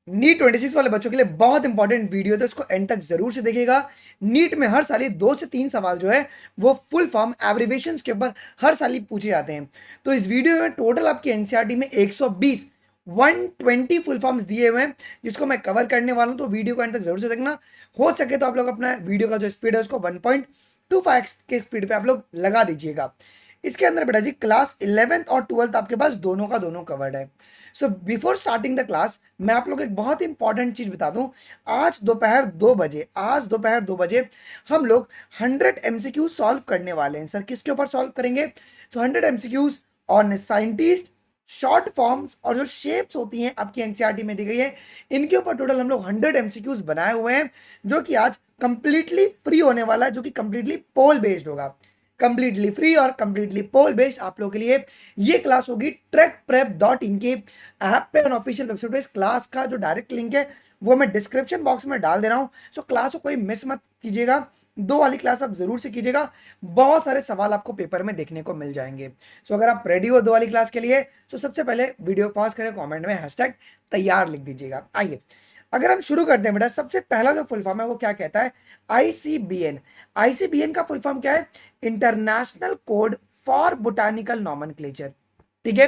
NEET 26 वाले बच्चों के लिए बहुत इंपॉर्टेंट वीडियो है, तो इसको एंड तक जरूर से देखिएगा। नीट में हर साल ही 2 से 3 सवाल जो है वो फुल फॉर्म एब्रिविएशंस के ऊपर हर साल ही पूछे जाते हैं। तो इस वीडियो में टोटल आपकी एनसीईआरटी में 120 फुल फॉर्म्स दिए हुए हैं, जिसको मैं कवर करने वाला हूं। तो वीडियो को एंड तक जरूर से देखना। हो सके तो आप लोग अपना वीडियो का जो स्पीड है उसको 1.25x के स्पीड पे आप लोग लगा दीजिएगा। इसके अंदर बेटा जी क्लास 11th और 12th आपके पास दोनों का दोनों कवर्ड है। So before starting the class मैं आप लोग को एक बहुत इंपॉर्टेंट चीज बता दूं। आज दोपहर 2 बजे हम लोग 100 MCQ सॉल्व करने वाले हैं। सर किसके ऊपर सॉल्व करेंगे? सो 100 MCQs on scientist, short forms और जो शेप्स होती हैं आपकी एनसीईआरटी में दी गई है, इनके ऊपर टोटल हम लोग 100 MCQs बनाए हुए हैं, जो कि आज कंप्लीटली फ्री होने वाला है, जो कि कंप्लीटली पोल बेस्ड होगा। कंप्लीटली फ्री और कंप्लीटली पोल बेस्ड आप लोगों के लिए ये क्लास होगी। ट्रैकप्रेप.इन के ऐप पे और ऑफिशियल वेबसाइट पे इस क्लास का जो डायरेक्ट लिंक है वो मैं डिस्क्रिप्शन बॉक्स में डाल दे रहा हूँ। सो क्लास को कोई मिस मत कीजिएगा। 2 वाली क्लास आप जरूर से कीजिएगा। बहुत सारे सवाल आपको पेपर में देखने को मिल जाएंगे। सो अगर आप रेडी हो 2 वाली क्लास के लिए, तो सबसे पहले वीडियो पॉज करें, कमेंट में हैशटैग तैयार लिख दीजिएगा। आइए अगर हम शुरू करते हैं बेटा, सबसे पहला जो फुल फॉर्म है वो क्या कहता है? आईसीबीएन। आईसीबीएन का फुल फॉर्म क्या है? International code for botanical nomenclature. ठीक है।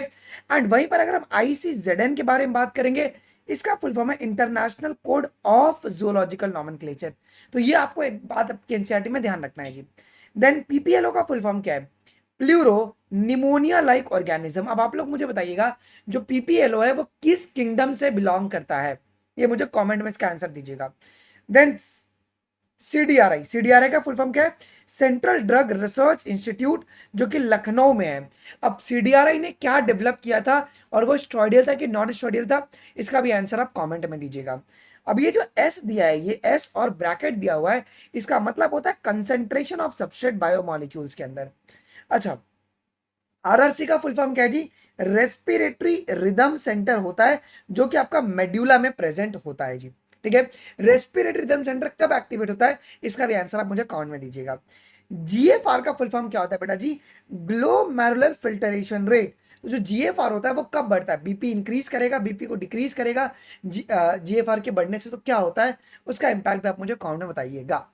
एंड वहीं पर अगर हम आईसीजेडएन के बारे में बात करेंगे, इसका फुल फॉर्म है international code of zoological nomenclature. तो ये आपको एक बात आपके एनसीईआरटी में ध्यान रखना है जी। देन पीपीएलओ का फुल फॉर्म क्या है? Pleuro pneumonia like organism. अब आप लोग मुझे बताइएगा जो पीपीएलओ है वो किस किंगडम से बिलोंग करता है, ये मुझे कमेंट में इसका आंसर दीजिएगा। Then CDRI. सीडीआरआई का फुल फॉर्म क्या है? सेंट्रल ड्रग रिसर्च इंस्टीट्यूट, जो कि लखनऊ में है। अब सीडीआरआई ने क्या डेवलप किया था और वो स्टेरॉयडल था कि नॉन स्टेरॉयडल था, इसका भी आंसर आप कमेंट में दीजिएगा। अब ये जो एस दिया है, ये एस और ब्रैकेट दिया हुआ है, इसका मतलब होता है कंसेंट्रेशन ऑफ सबस्ट्रेट बायोमोलिक्यूल्स के अंदर। अच्छा, आरआरसी का फुल फॉर्म क्या है जी? रेस्पिरेटरी रिदम सेंटर होता है, जो कि आपका मेड्यूला में प्रेजेंट होता है जी। ठीक है। रेस्पिरेटरी रिदम सेंटर कब एक्टिवेट होता है, इसका भी आंसर आप मुझे कमेंट में दीजिएगा। जीएफआर का फुल फॉर्म क्या होता है बेटा जी? Glomerular filtration rate. तो जो जीएफआर होता है वो कब बढ़ता है? बीपी इंक्रीज करेगा, बीपी को डिक्रीज करेगा। जीएफआर के बढ़ने से तो क्या होता है, उसका इंपैक्ट आप मुझे कमेंट में बताइएगा।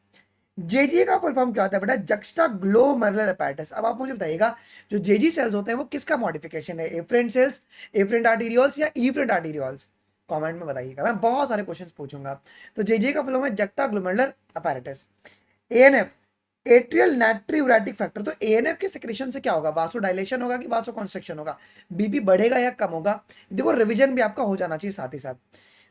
जेजीए का फुल फॉर्म क्या होता है बेटा? Juxta glomerular apparatus. अब आप मुझे बताइएगा जो जेजी सेल्स होते हैं वो किसका मॉडिफिकेशन है? एफरेंट सेल्स, एफरेंट आर्टीरियोल्स या इफरेंट आर्टीरियोल्स? कमेंट में बताइएगा, मैं बहुत सारे क्वेश्चंस पूछूंगा। तो जेजीए का फुल फॉर्म है juxtaglomerular apparatus. ANF, atrial natriuretic factor. तो एएनएफ के सेक्रेशन से क्या होगा? वासोडाइलेशन होगा कि वासोकॉन्स्ट्रिक्शन होगा? बीपी बढ़ेगा या कम होगा? देखो रिवीजन भी आपका हो जाना चाहिए साथ ही साथ।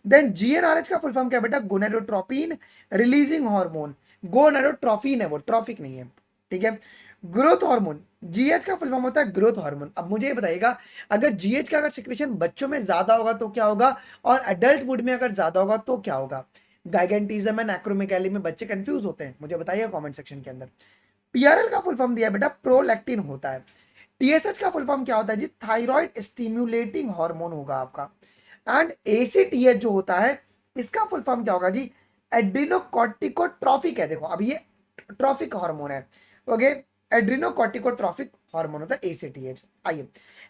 देन जीएनआरएच का फुल फॉर्म क्या बेटा? Gonadotropin releasing hormone. गोनेडोट्रोफिन है वो, ट्रॉफिक नहीं है। ठीक है। ग्रोथ हार्मोन, जीएच का फुल फॉर्म होता है ग्रोथ हार्मोन। अब मुझे ये बताइएगा अगर जीएच का अगर सिक्रेशन बच्चों में ज्यादा होगा तो क्या होगा, और एडल्ट वुड में अगर ज्यादा होगा तो क्या होगा? गाइगेंटिज्म एंड एक्रोमेगाली में बच्चे कंफ्यूज होते हैं, मुझे बताइए कमेंट सेक्शन के अंदर। पीआरएल का फुल फॉर्म दिया बेटा प्रोलैक्टिन होता है। टीएसएच का फुल फॉर्म क्या होता है जी? थायराइड स्टिम्युलेटिंग हार्मोन होगा आपका। एंड एसीटीएच जो होता है, इसका फुल फॉर्म क्या होगा जी? एड्रीनोकॉर्टिकोट्रॉफिक है। देखो अब ये ट्रॉफिक हार्मोन है। ओके, एड्रीनोकॉर्टिकोट्रॉफिक हार्मोन होता है एसीटीएच। आइए,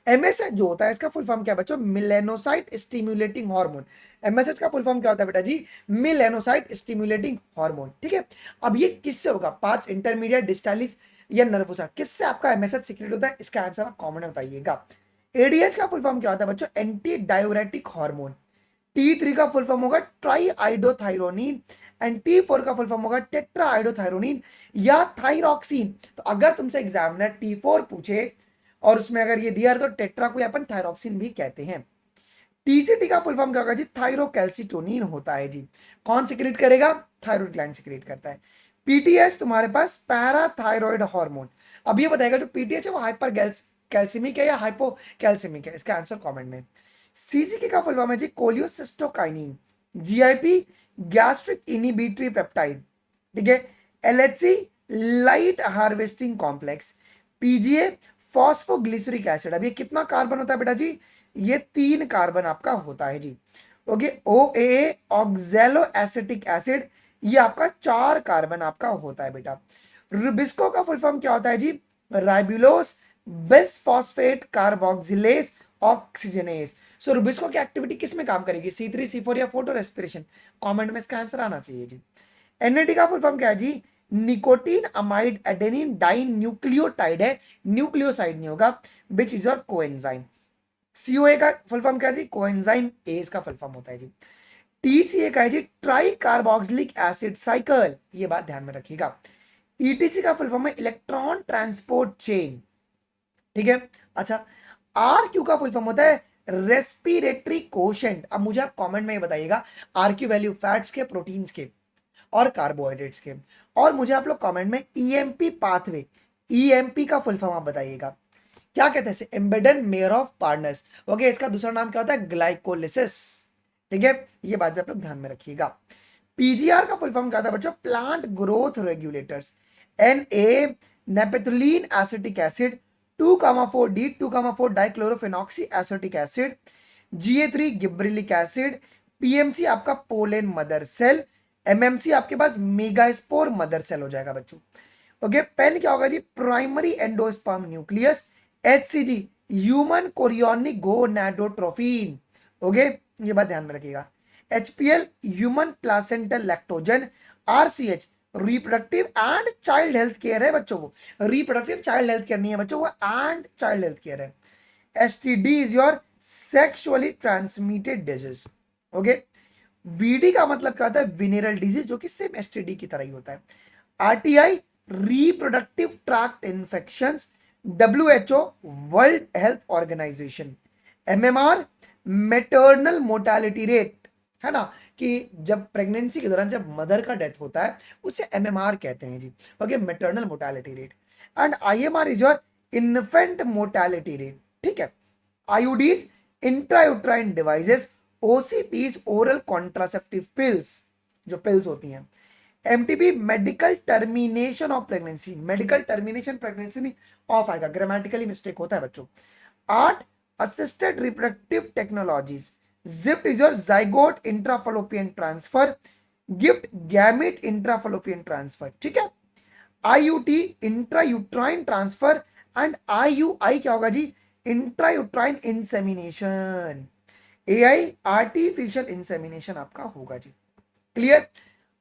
एमएसएच जो होता है इसका फुल फॉर्म क्या है बच्चों? Melanocyte stimulating hormone. एमएसएच का फुल फॉर्म क्या होता है बेटा जी? Melanocyte stimulating hormone. ठीक है। अब ये किससे होगा? पार्ट्स इंटरमीडिएट डिस्टालिस या नर्वोसा, किससे आपका एमएसएच सीक्रेट होता है? इसका आंसर आप कमेंट में बताइएगा। एडीएच का फुल फॉर्म क्या होता है बच्चों? Anti diuretic hormone. टी3 का फुल फॉर्म होगा ट्राई आइडोथायरोनिन। एंड टी4 का फुल फॉर्म होगा टेट्रा आइडोथायरोनिन या थायरॉक्सिन। तो अगर तुमसे एग्जामिनर टी4 पूछे और उसमें अगर ये दिया तो टेट्रा को अपन थायरॉक्सिन भी कहते हैं। टीसीटी का फुल फॉर्म क्या होगा जी? थायरोकैल्सिटोनिन होता है जी। कौन सिक्रेट करेगा? थायराइड ग्लैंड सिक्रेट करता है। पीटीएच तुम्हारे पास पैराथायरॉइड हार्मोन। अब ये बताएगा जो पीटीएच है वो हाइपर कैल्सिमिक है या हाइपोकैल्सिमिक है? इसका आंसर कमेंट में। सीसीके का फुल फॉर्म है जी cholecystokinin. GIP gastric inhibitory peptide. ठीक है। LHC light harvesting complex. PGA phosphoglyceric acid. अब ये कितना कार्बन होता है बेटा जी? ये 3 कार्बन आपका होता है जी। ओके, ओ ए ऑक्जेलो एसिटिक एसिड, ये आपका 4 कार्बन आपका होता है बेटा। रुबिस्को का फुल फॉर्म क्या होता है जी? राइबुलोस बिसफॉस्फेट कार्बोक्सिलेस ऑक्सीजनेस। सो रुबिस्को की एक्टिविटी किस में काम करेगी, C3 C4 या फोटो रेस्पिरेशन? कमेंट में इसका आंसर आना चाहिए जी। NAD का फुल फॉर्म क्या है जी, nicotinamide adenine dinucleotide है, न्यूक्लियोसाइड नहीं होगा, which is your coenzyme. COA का फुल फॉर्म क्या है जी, कोएंजाइम ए इसका फुल फॉर्म होता है जी। TCA का है जी ट्राई कार्बोक्सिलिक एसिड साइकिल, ये बात ध्यान में रखिएगा। ETC का फुल फॉर्म है इलेक्ट्रॉन ट्रांसपोर्ट चेन, ठीक है। अच्छा, RQ का फुल फॉर्म होता है रेस्पिरेटरी कोशेंट। अब मुझे आप कमेंट में बताइएगा RQ वैल्यू फैट्स के, प्रोटीन्स के और कार्बोहाइड्रेट्स के, और मुझे आप लोग कमेंट में EMP पाथवे, EMP का फुल फॉर्म आप बताइएगा क्या कहते हैं, embedded mayor of partners. Okay, इसका दूसरा नाम क्या होता है, ग्लाइकोलिसिस, ठीक है। ये बात आप लोग ध्यान में रखिएगा। PGR का फुल फॉर्म क्या होता है बच्चों, plant growth regulators. Na naphthalene acetic acid, 2,4D 2,4 dichlorophenoxy acetic acid, Ga3 gibberellic acid, PMC आपका पोलेन मदर सेल, MMC आपके पास मेगास्पोर मदर सेल हो जाएगा बच्चों। ओके, पेन क्या होगा जी, primary endosperm nucleus, HCG human chorionic gonadotrophin. Okay, ये बात ध्यान में रखिएगा। HPL human placental lactogen, RCH reproductive and child health care है बच्चों को, रिप्रोडक्टिव चाइल्ड हेल्थ केयर नहीं है बच्चों, वो एंड चाइल्ड हेल्थ केयर है। STD is your sexually transmitted disease. Okay, VD का मतलब क्या होता है, विनेरल डिजीज, जो कि सेम STD की तरह ही होता है। RTI reproductive tract infections, WHO world health organisation. MMR maternal mortality rate, है ना, कि जब प्रेगनेंसी के दौरान जब मदर का डेथ होता है उसे MMR कहते हैं जी। Okay, maternal mortality rate. And IMR is your infant mortality rate, ठीक है। IUDs intrauterine devices, OCPs oral contraceptive pills, जो पिल्स होती हैं। MTP medical termination of pregnancy, medical termination pregnancy नहीं ऑफ आएगा, ग्रामेटिकली मिस्टेक होता है बच्चों। 8 assisted reproductive technologies, ZIFT is your zygote intrafallopian transfer, gift gamete intrafallopian transfer, ठीक है। IUT intrauterine transfer, and IUI क्या होगा जी, intrauterine insemination. AI artificial insemination आपका होगा जी, क्लियर।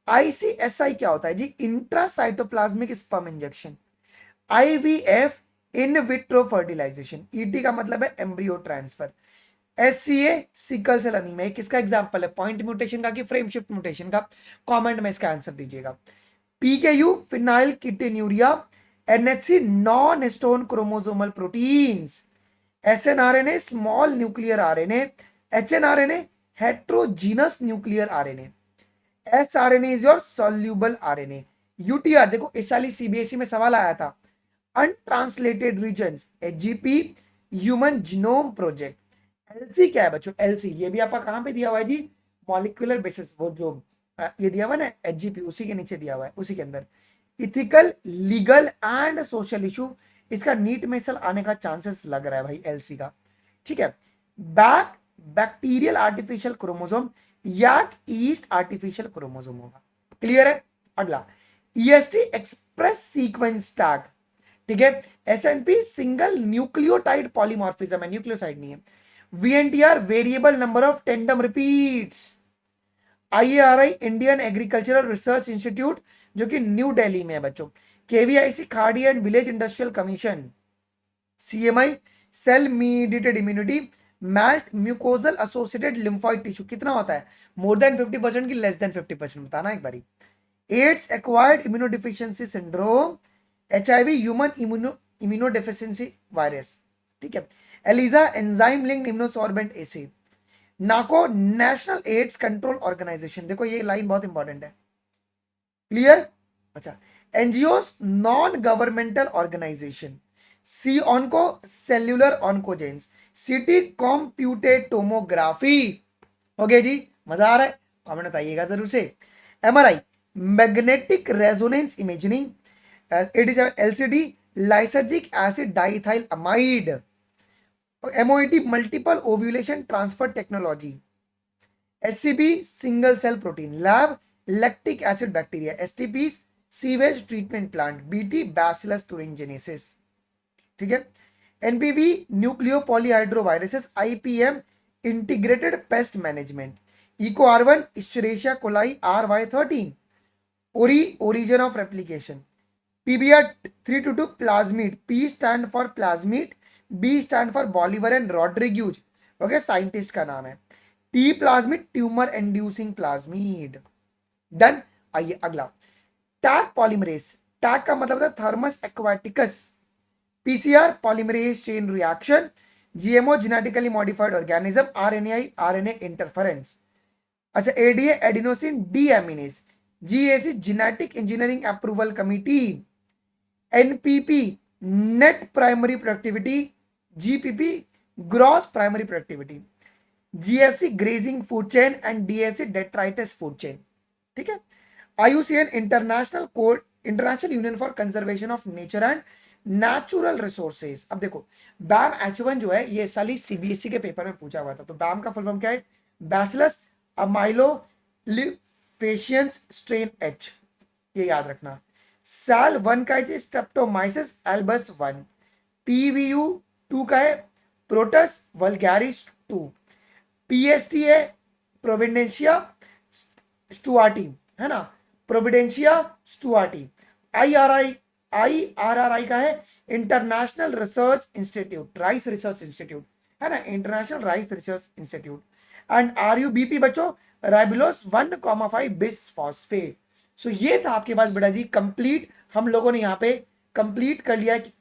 ICSI क्या होता है जी, intracytoplasmic sperm injection. IVF in vitro fertilisation. ET का मतलब है embryo transfer. SCA sickle cell anaemia, किसका एग्जांपल है, पॉइंट म्यूटेशन का कि फ्रेम शिफ्ट म्यूटेशन का? कमेंट में इसका आंसर दीजिएगा। PKU phenylketonuria. NHC non histone chromosomal proteins. SNRNA small nuclear RNA। HNRNA heterogeneous nuclear RNA। SRNA is your soluble RNA। UTR देखो इस साल CBSE में सवाल आया था, untranslated regions, HGP human genome project. LC क्या है बच्चों, LC ये भी आपका कहां पे दिया हुआ है जी, मॉलिक्यूलर बेसिस, वो जो ये दिया हुआ ना HGP, उसी के नीचे दिया हुआ है, उसी के अंदर। Ethical legal and social issue, इसका नीट में सल आने का चांसेस लग रहा है भाई LC का, ठीक है। BAC bacterial artificial chromosome, YAC yeast artificial chromosome होगा, क्लियर है। अगला EST एक्सप्रेस सीक्वेंस टैग, ठीक है। SNP सिंगल न्यूक्लियोटाइड पॉलीमॉर्फिज्म है, न्यूक्लियोसाइड नहीं है। VNTR variable number of tandem repeats. IARI Indian agricultural research institute, जो कि न्यू दिल्ली में है बच्चों। KVIC Khadi and village industrial commission. CMI cell mediated immunity. MALT mucosal associated lymphoid tissue, कितना होता है, मोर देन 50% की लेस देन 50%, बताना एक बारी। AIDS acquired immunodeficiency syndrome. HIV human immunodeficiency virus, ठीक है। ELISA enzyme linked immunosorbent assay. NACO national AIDS control organisation, देखो ये लाइन बहुत इंपॉर्टेंट है, क्लियर। अच्छा, NGOs non governmental organisation. C onco cellular oncogenes. CT computed tomography. Okay जी, मजा आ रहा है, कमेंट बताइएगा जरूर से। MRI magnetic resonance imaging. 87 LCD lysergic acid diethylamide. MOET multiple ovulation transfer technology. HCP single cell protein LAB, lactic acid bacteria. STP sewage treatment plant. BT bacillus thuringiensis, ठीक है। NPV nucleopolyhydroviruses. IPM integrated pest management, eco R1 Escherichia coli RY13, origin of replication, PBR 322 plasmid, P stand for plasmid, B stand for Bolivar and Rodriguez, okay scientist का नाम है। Ti plasmid tumour inducing plasmid. Done. आइए अगला, Taq polymerase, Taq का मतलब होता है Thermus aquaticus, PCR polymerase chain reaction, GMO genetically modified organism, RNA interference. अच्छा, ADA adenosine deaminase, GAC genetic engineering approval committee, NPP net primary productivity, GPP gross primary productivity, GFC grazing food chain and DFC detritus food chain. ठीक है। IUCN international code, international union for conservation of nature and natural resources. अब देखो, बैम H1 जो है ये साली CBSE के paper में पूछा हुआ था, तो बैम का फुल फॉर्म क्या है? बैसिलस अमाइलोफेशियंस स्ट्रेन H, ये याद रखना। साल 1 का है स्ट्रेप्टोमाइसिस एल्बस 1, पीवीयू 2 का है प्रोटस वल्गैरिस 2, पीएसटी है प्रोविडेंशिया स्टुआर्टी, है ना, प्रोविडेंशिया स्टुआर्टी। आईआरआरआई का है international research institute, rice research institute, है ना, international rice research institute. And RuBP बच्चों राइबुलोस 1,5 बिसफॉस्फेट। सो ये था आपके पास बेटा जी कंप्लीट, हम लोगों ने यहाँ पे कंप्लीट कर लिया कि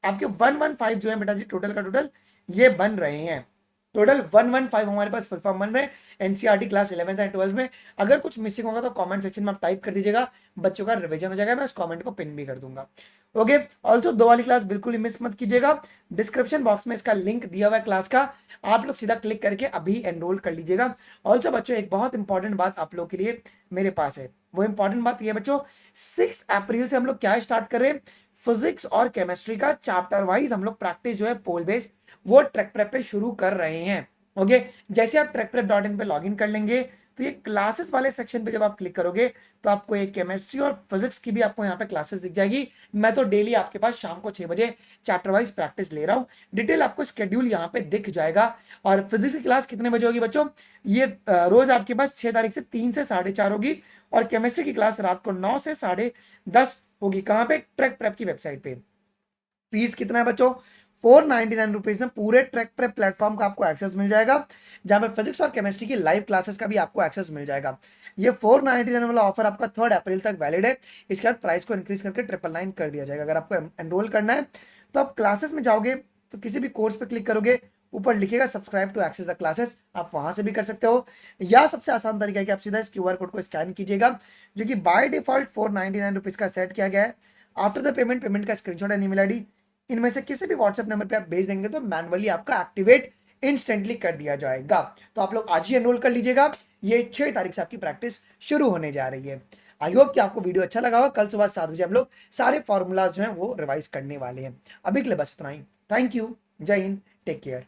आपके 115 जो है बेटा जी टोटल का टोटल ये बन रहे हैं। टोटल 115 हमारे पास फुल फॉर्म बन रहे हैं NCERT class 11th and 12th में। अगर कुछ मिसिंग होगा तो कमेंट सेक्शन में आप टाइप कर दीजिएगा, बच्चों का रिवीजन हो जाएगा, मैं उस कमेंट को पिन भी कर दूंगा। ओके, ऑल्सो 2 वाली क्लास बिल्कुल ही मिस मत कीजिएगा, डिस्क्रिप्शन बॉक्स में इसका लिंक दिया हुआ है क्लास का, आप लोग सीधा क्लिक करके अभी एनरोल कर लीजिएगा। ऑल्सो बच्चों एक बहुत इंपॉर्टेंट बात आप लोग के लिए मेरे पास है, वो इंपॉर्टेंट बात ये बच्चों 6 अप्रैल से हम लोग क्या स्टार्ट कर रहे हैं, फिजिक्स और केमिस्ट्री का चैप्टर वाइज हम लोग प्रैक्टिस जो है पोल बेस्ड वो ट्रैक प्रेप पे शुरू कर रहे हैं। ओके, जैसे आप ट्रैकप्रेप.in पे लॉगिन कर लेंगे तो ये क्लासेस वाले सेक्शन पे जब आप क्लिक करोगे तो आपको एक केमिस्ट्री और फिजिक्स की भी आपको यहाँ पे क्लासेस दिख जाएगी। मैं तो डेली आपके पास शाम को 6 बजे चैप्टर वाइज प्रैक्टिस ले रहा हूँ, डिटेल आपको स्केड्यूल यहाँ पे दिख जाएगा। और फिजिक्स की क्लास कितने बजे होगी बच्चों, ये रोज आपके पास 6 तारीख से 3 से 4:30 होगी, और केमिस्ट्री की क्लास रात को 9 से 10:30 होगी। कहाँ पे? ट्रैक प्रेप की वेबसाइट पे। फीस कितना है बच्चों? 499 रुपीज में पूरे ट्रैक प्रेप प्लेटफॉर्म का आपको एक्सेस मिल जाएगा, जहां पे फिजिक्स और केमिस्ट्री की लाइव क्लासेस का भी आपको एक्सेस मिल जाएगा। ये 499 वाला ऑफर आपका 3 अप्रैल तक वैलिड है, इसके बाद प्राइस को इंक्रीज करके 999 कर दिया जाएगा। अगर आपको एनरोल करना है तो आप क्लासेस में जाओगे तो किसी भी कोर्स पे क्लिक करोगे, ऊपर लिखेगा subscribe to access the classes, आप वहां से भी कर सकते हो, या सबसे आसान तरीका है कि आप सीधा इस क्यूआर कोड को स्कैन कीजिएगा, जो कि बाय डिफॉल्ट 499 रुपीज का सेट किया गया है। आफ्टर द पेमेंट का स्क्रीनशॉट एंड ईमेल आईडी इनमें से किसी भी व्हाट्सएप नंबर पे आप भेज देंगे तो मैनुअली आपका एक्टिवेट इंस्टेंटली कर दिया जाएगा। तो आप लोग आज ही एनरोल कर लीजिएगा, ये 6 तारीख से आपकी प्रैक्टिस शुरू होने जा रही है। आई होप कि आपको वीडियो अच्छा लगा होगा। कल सुबह 7 बजे हम लोग सारे फॉर्मूलाज जो हैं वो रिवाइज करने वाले हैं। अभी के लिए बस इतना ही। थैंक यू, जय हिंद, टेक केयर।